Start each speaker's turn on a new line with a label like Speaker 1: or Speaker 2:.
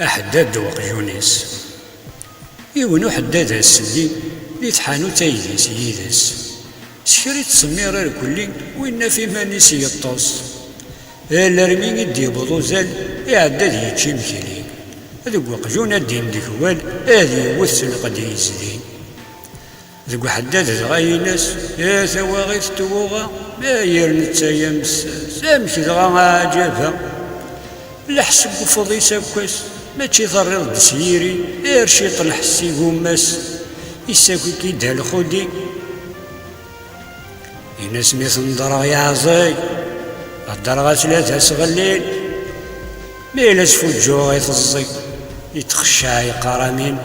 Speaker 1: أحداد وقجونيس يونو حداد السندي اللي تحانو تايديس يداس سكري تسمير الكلي وإن في مانيس يطوس الرمين يدي بضوزال يعداد يتشي مكيلي ذوك وقجون الدين ديكوال هذه يوث القديس دين ذوك حداد غايناس يا ثواغيث توغا ما يرنت يمس سامك دغا عجبها لحسب وفضي ساكواس ماشي ضرر دسيري ارشيط الحسي قماس يساكو كيدا الخودي يناس ميثن درغ يعزي الدرغة ثلاثة سغلين ميلاس فوجو غيث الزي يتخشى يقرامين